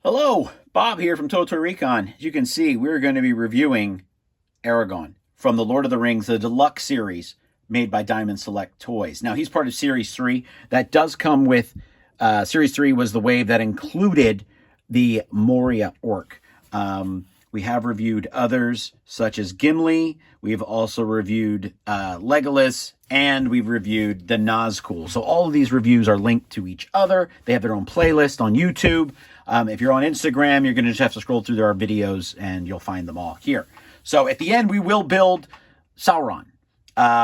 Hello, Bob here from Toy Recon. As you can see, we're going to be reviewing Aragorn from the Lord of the Rings, the Deluxe series made by Diamond Select Toys. Now, he's part of Series 3. That does come with, Series 3 was the wave that included the Moria Orc. We have reviewed others, such as Gimli. We've also reviewed Legolas, and we've reviewed the Nazgul. So all of these reviews are linked to each other. They have their own playlist on YouTube. If you're on Instagram, you're going to just have to scroll through our videos, and you'll find them all here. So at the end, we will build Sauron.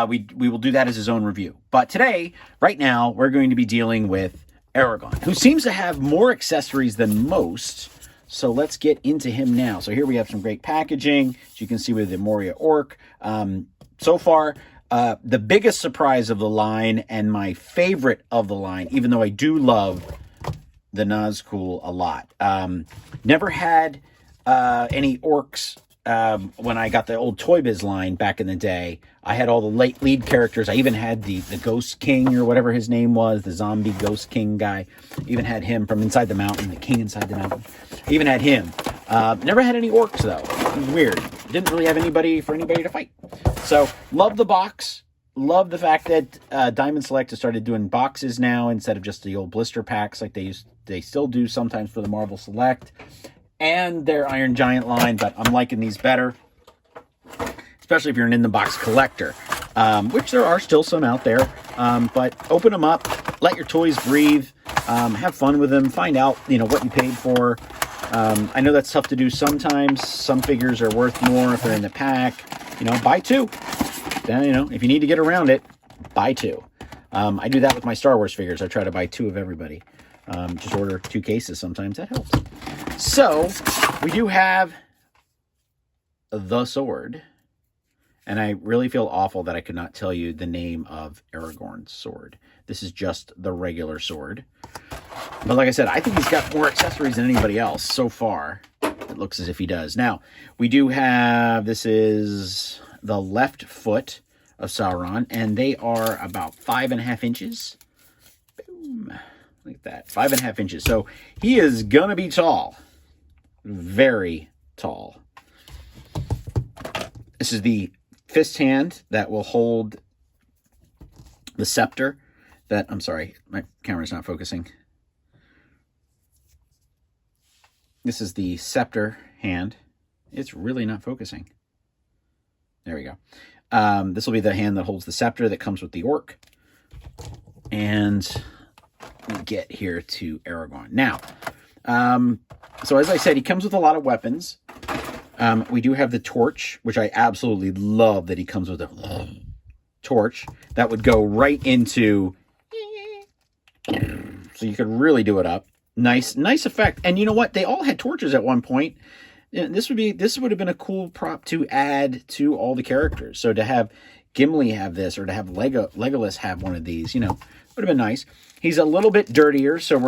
We will do that as his own review. But today, right now, we're going to be dealing with Aragorn, who seems to have more accessories than most. So let's get into him now. So here we have some great packaging, as you can see with the Moria Orc. So far, the biggest surprise of the line and my favorite of the line, even though I do love the Nazgul a lot. Never had any orcs when I got the old Toy Biz line back in the day. I had all the lead characters. I even had the Ghost King or whatever his name was, the zombie Ghost King guy. Even had him from Inside the Mountain, the King Inside the Mountain. Even had him. Never had any orcs though. It was weird. Didn't really have anybody to fight. So love the box. Love the fact that Diamond Select has started doing boxes now instead of just the old blister packs like they still do sometimes for the Marvel Select and their Iron Giant line, but I'm liking these better, especially if you're an in-the-box collector, which there are still some out there. But open them up, let your toys breathe, have fun with them, find out what you paid for. I know that's tough to do sometimes. Some figures are worth more if they're in the pack. Buy two. Then, if you need to get around it, buy two. I do that with my Star Wars figures. I try to buy two of everybody. Just order 2 cases sometimes. That helps. So, we do have the sword. And I really feel awful that I could not tell you the name of Aragorn's sword. This is just the regular sword. But like I said, I think he's got more accessories than anybody else so far. It looks as if he does. Now, we do have, this is the left foot of Sauron, and they are about 5.5 inches. Boom. Like that. 5.5 inches. So he is going to be tall. Very tall. This is the fist hand that will hold the scepter that, I'm sorry, my camera's not focusing. This is the scepter hand. It's really not focusing. There we go. This will be the hand that holds the scepter that comes with the orc. And we get here to Aragorn. Now, so as I said, he comes with a lot of weapons. We do have the torch, which I absolutely love that he comes with a torch that would go right into, so you could really do it up. Nice effect. And you know what? They all had torches at one point. This would have been a cool prop to add to all the characters. So to have Gimli have this, or to have Legolas have one of these, would have been nice. He's a little bit dirtier, so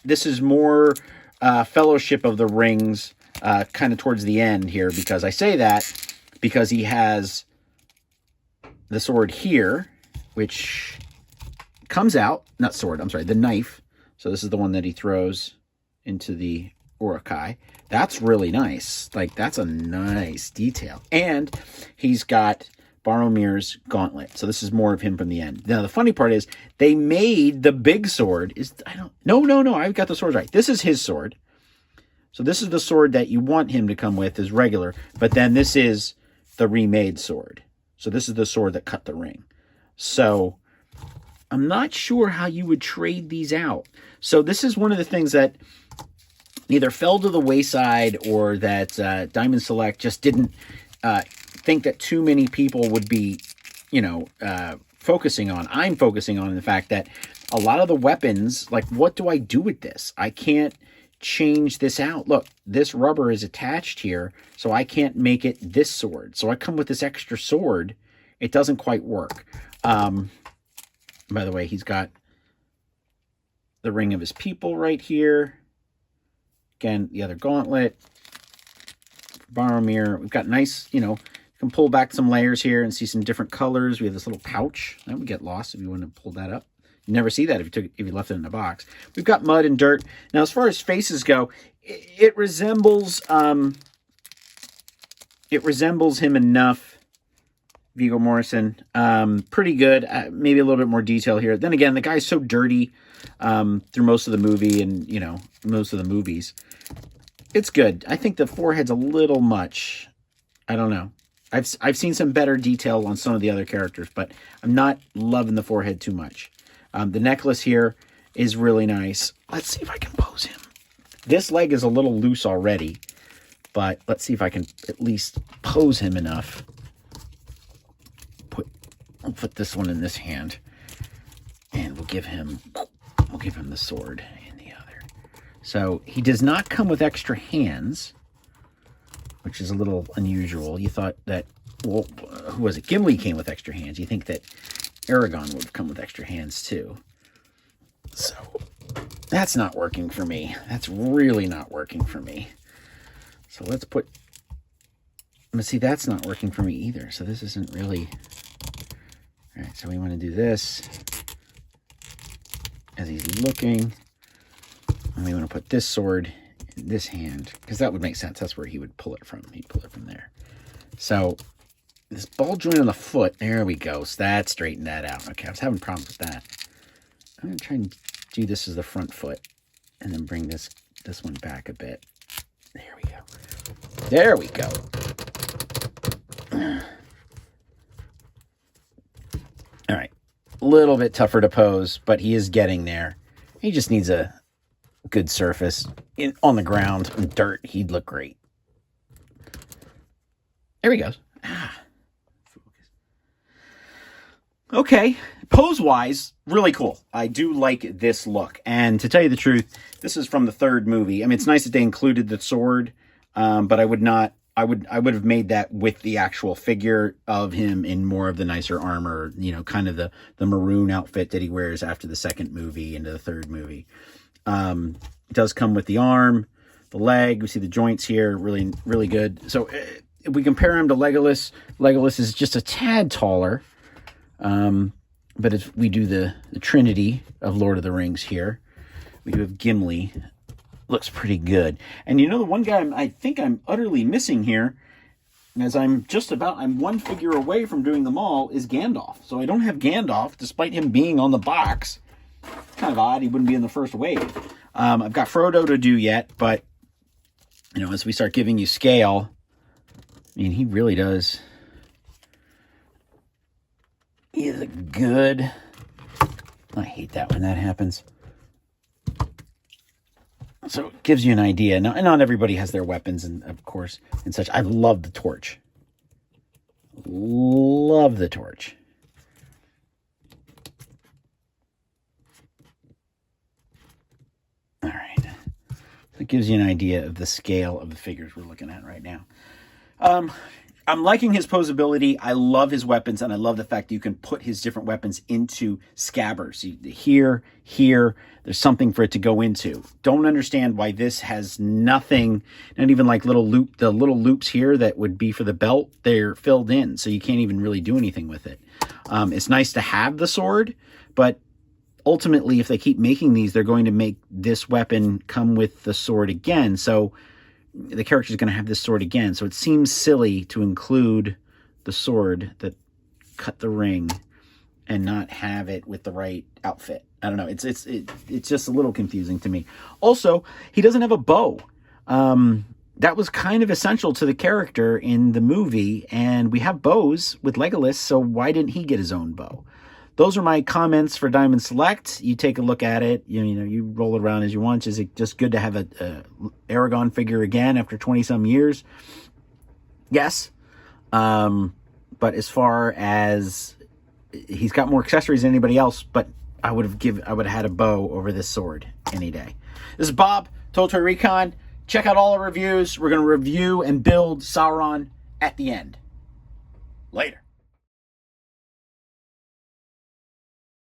this is more Fellowship of the Rings, kind of towards the end here, because I say that because he has the sword here, which comes out, not sword, I'm sorry, the knife. So this is the one that he throws into the Uruk-hai. That's really nice. Like, that's a nice detail. And he's got Boromir's gauntlet. So this is more of him from the end. Now, the funny part is they made the big sword. No, I've got the swords right. This is his sword. So this is the sword that you want him to come with as regular. But then this is the remade sword. So this is the sword that cut the ring. So I'm not sure how you would trade these out. So this is one of the things that either fell to the wayside or that Diamond Select just didn't think that too many people would be, focusing on. I'm focusing on the fact that a lot of the weapons, like, what do I do with this? I can't change this out. Look, this rubber is attached here, so I can't make it this sword. So I come with this extra sword. It doesn't quite work. By the way, he's got the ring of his people right here. Again, the other gauntlet. Boromir. We've got nice, you can pull back some layers here and see some different colors. We have this little pouch. That would get lost if you want to pull that up. You never see that if you left it in a box. We've got mud and dirt. Now, as far as faces go, it resembles him enough. Viggo Morrison, pretty good. Maybe a little bit more detail here. Then again, the guy's so dirty through most of the movie and, you know, most of the movies. It's good. I think the forehead's a little much. I don't know. I've seen some better detail on some of the other characters, but I'm not loving the forehead too much. The necklace here is really nice. Let's see if I can pose him. This leg is a little loose already, but let's see if I can at least pose him enough. I'll put this one in this hand, and we'll give him the sword in the other. So he does not come with extra hands, which is a little unusual. You thought that, well, who was it? Gimli came with extra hands. You think that Aragorn would come with extra hands too. So that's not working for me. That's really not working for me. So let's see, that's not working for me either. So this isn't really... All right, so we want to do this as he's looking. And we want to put this sword in this hand, because that would make sense. That's where he would pull it from. He'd pull it from there. So this ball joint on the foot, there we go. So that straightened that out. Okay, I was having problems with that. I'm going to try and do this as the front foot and then bring this one back a bit. There we go. There we go. All right. A little bit tougher to pose, but he is getting there. He just needs a good surface. On the ground, in dirt, he'd look great. There he goes. Okay. Pose-wise, really cool. I do like this look. And to tell you the truth, this is from the third movie. I mean, it's nice that they included the sword, but I would have made that with the actual figure of him in more of the nicer armor, you know, kind of the maroon outfit that he wears after the second movie into the third movie. It does come with the arm, the leg. We see the joints here, really, really good. So if we compare him to Legolas, Legolas is just a tad taller. But if we do the Trinity of Lord of the Rings here, we do have Gimli. Looks pretty good. And you know, the one guy I think I'm utterly missing here, as I'm one figure away from doing them all, is Gandalf. So I don't have Gandalf, despite him being on the box. Kind of odd, he wouldn't be in the first wave. I've got Frodo to do yet, but, you know, as we start giving you scale, I mean, he really does. He is good. I hate that when that happens. So it gives you an idea. Now, not everybody has their weapons, and of course, and such. I love the torch. Love the torch. All right. So it gives you an idea of the scale of the figures we're looking at right now. I'm liking his posability. I love his weapons, and I love the fact that you can put his different weapons into scabbards. Here, there's something for it to go into. Don't understand why this has nothing, not even like the little loops here that would be for the belt. They're filled in, so you can't even really do anything with it. It's nice to have the sword, but ultimately, if they keep making these, they're going to make this weapon come with the sword again. So the character is going to have this sword again. So it seems silly to include the sword that cut the ring and not have it with the right outfit. I don't know. It's just a little confusing to me. Also, he doesn't have a bow. That was kind of essential to the character in the movie, and we have bows with Legolas, so why didn't he get his own bow? Those are my comments for Diamond Select. You take a look at it. You know, you roll it around as you want. Is it just good to have a Aragorn figure again after 20-some years? Yes. But as far as he's got more accessories than anybody else, but I would have had a bow over this sword any day. This is Bob, Toy Recon. Check out all our reviews. We're going to review and build Sauron at the end. Later.